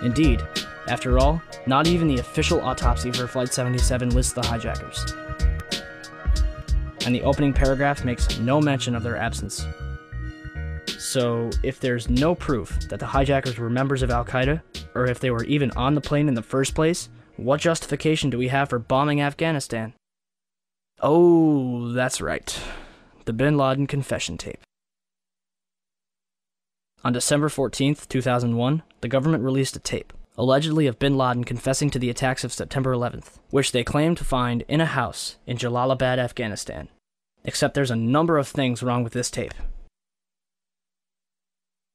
Indeed, after all, not even the official autopsy for Flight 77 lists the hijackers. And the opening paragraph makes no mention of their absence. So, if there's no proof that the hijackers were members of Al-Qaeda, or if they were even on the plane in the first place, what justification do we have for bombing Afghanistan? Oh, that's right. The Bin Laden confession tape. On December 14th, 2001, the government released a tape, allegedly of Bin Laden confessing to the attacks of September 11th, which they claimed to find in a house in Jalalabad, Afghanistan. Except there's a number of things wrong with this tape.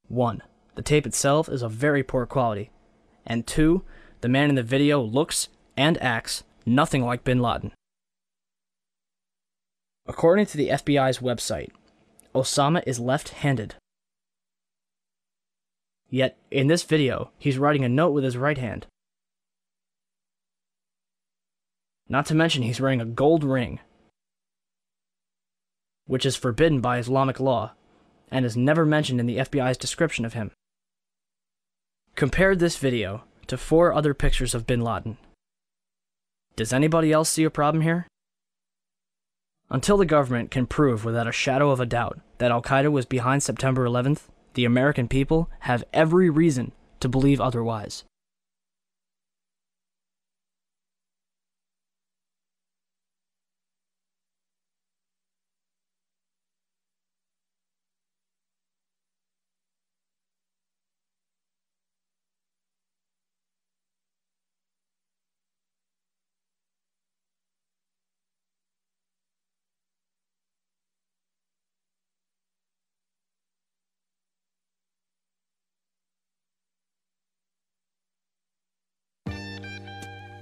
1. The tape itself is of very poor quality. And 2. The man in the video looks and acts nothing like Bin Laden. According to the FBI's website, Osama is left-handed. Yet, in this video, he's writing a note with his right hand. Not to mention he's wearing a gold ring, which is forbidden by Islamic law, and is never mentioned in the FBI's description of him. Compare this video to 4 other pictures of Bin Laden. Does anybody else see a problem here? Until the government can prove without a shadow of a doubt that Al-Qaeda was behind September 11th, the American people have every reason to believe otherwise.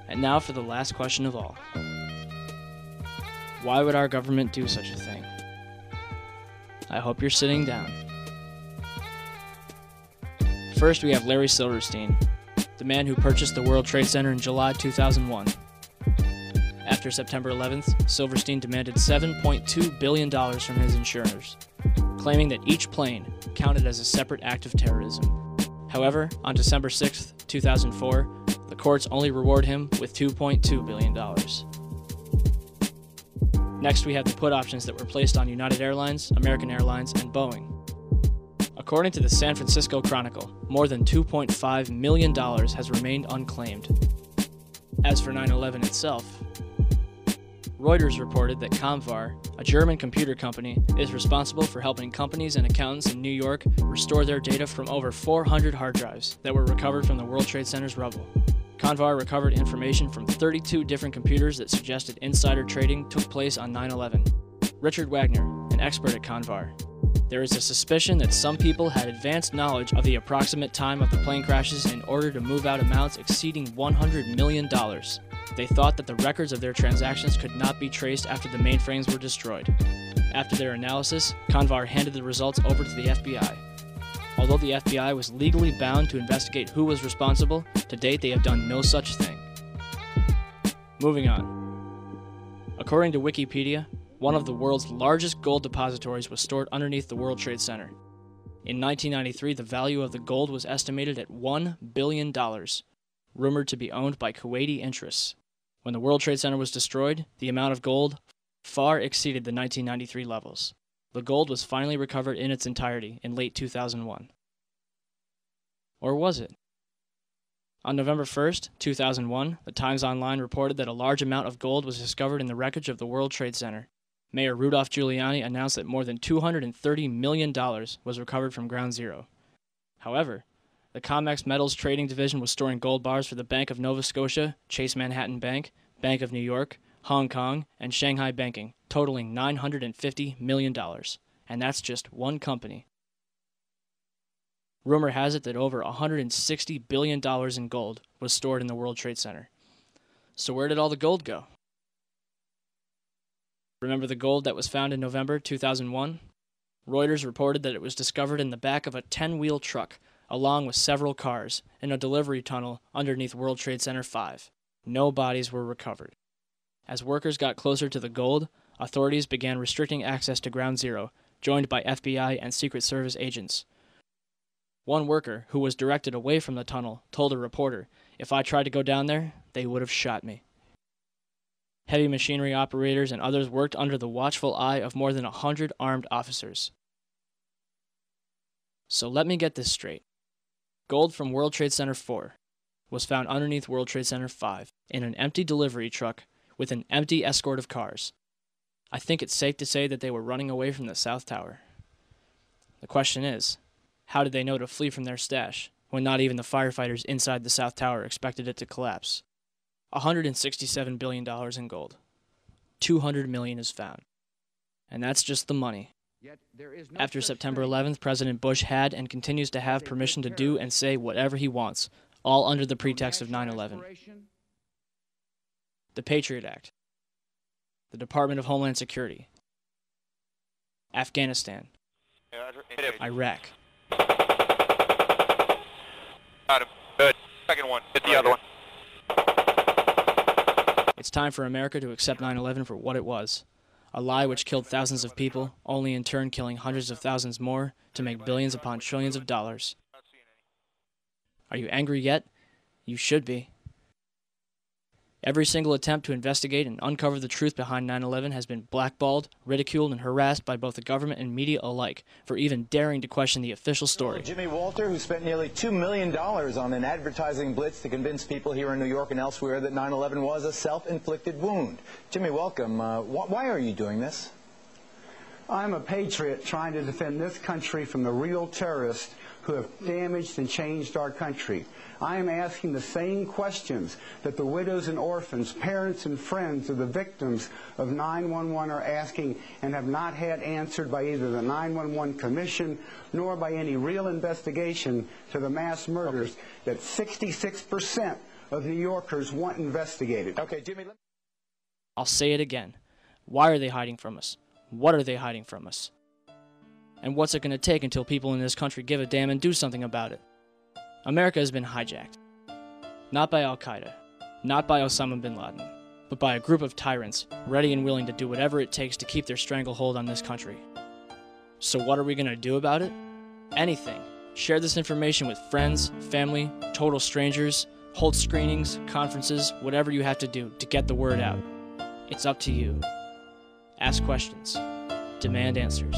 And now for the last question of all. Why would our government do such a thing? I hope you're sitting down. First, we have Larry Silverstein, the man who purchased the World Trade Center in July 2001. After September 11th, Silverstein demanded $7.2 billion from his insurers, claiming that each plane counted as a separate act of terrorism. However, on December 6th, 2004, the courts only reward him with $2.2 billion. Next, we have the put options that were placed on United Airlines, American Airlines, and Boeing. According to the San Francisco Chronicle, more than $2.5 million has remained unclaimed. As for 9/11 itself, Reuters reported that Comvar, a German computer company, is responsible for helping companies and accountants in New York restore their data from over 400 hard drives that were recovered from the World Trade Center's rubble. Comvar recovered information from 32 different computers that suggested insider trading took place on 9/11. Richard Wagner, an expert at Comvar. There is a suspicion that some people had advanced knowledge of the approximate time of the plane crashes in order to move out amounts exceeding $100 million. They thought that the records of their transactions could not be traced after the mainframes were destroyed. After their analysis, Comvar handed the results over to the FBI. Although the FBI was legally bound to investigate who was responsible, to date they have done no such thing. Moving on. According to Wikipedia, one of the world's largest gold depositories was stored underneath the World Trade Center. In 1993, the value of the gold was estimated at $1 billion, rumored to be owned by Kuwaiti interests. When the World Trade Center was destroyed, the amount of gold far exceeded the 1993 levels. The gold was finally recovered in its entirety in late 2001. Or was it? On November 1st, 2001, the Times Online reported that a large amount of gold was discovered in the wreckage of the World Trade Center. Mayor Rudolph Giuliani announced that more than $230 million was recovered from Ground Zero. However, the COMEX Metals Trading Division was storing gold bars for the Bank of Nova Scotia, Chase Manhattan Bank, Bank of New York, Hong Kong, and Shanghai Banking, totaling $950 million. And that's just one company. Rumor has it that over $160 billion in gold was stored in the World Trade Center. So where did all the gold go? Remember the gold that was found in November 2001? Reuters reported that it was discovered in the back of a 10-wheel truck, along with several cars, in a delivery tunnel underneath World Trade Center 5. No bodies were recovered. As workers got closer to the gold, authorities began restricting access to Ground Zero, joined by FBI and Secret Service agents. One worker, who was directed away from the tunnel, told a reporter, "If I tried to go down there, they would have shot me." Heavy machinery operators and others worked under the watchful eye of more than 100 armed officers. So let me get this straight. Gold from World Trade Center 4 was found underneath World Trade Center 5 in an empty delivery truck with an empty escort of cars. I think it's safe to say that they were running away from the South Tower. The question is, how did they know to flee from their stash when not even the firefighters inside the South Tower expected it to collapse? $167 billion in gold. $200 million is found. And that's just the money. After September 11th, President Bush had and continues to have permission to do and say whatever he wants, all under the pretext of 9/11. The Patriot Act, the Department of Homeland Security, Afghanistan, Iraq. Good. Second one. Hit the other one. It's time for America to accept 9/11 for what it was. A lie which killed thousands of people, only in turn killing hundreds of thousands more to make billions upon trillions of dollars. Are you angry yet? You should be. Every single attempt to investigate and uncover the truth behind 9/11 has been blackballed, ridiculed, and harassed by both the government and media alike for even daring to question the official story. Jimmy Walter, who spent nearly $2 million on an advertising blitz to convince people here in New York and elsewhere that 9/11 was a self-inflicted wound. Jimmy, welcome. Why are you doing this? I'm a patriot trying to defend this country from the real terrorists who have damaged and changed our country. I am asking the same questions that the widows and orphans, parents and friends of the victims of 9/11 are asking and have not had answered by either the 9/11 Commission nor by any real investigation to the mass murders that 66% of New Yorkers want investigated. Okay, Jimmy. I'll say it again. Why are they hiding from us? What are they hiding from us? And what's it going to take until people in this country give a damn and do something about it? America has been hijacked. Not by Al-Qaeda, not by Osama bin Laden, but by a group of tyrants ready and willing to do whatever it takes to keep their stranglehold on this country. So what are we going to do about it? Anything. Share this information with friends, family, total strangers, hold screenings, conferences, whatever you have to do to get the word out. It's up to you. Ask questions. Demand answers.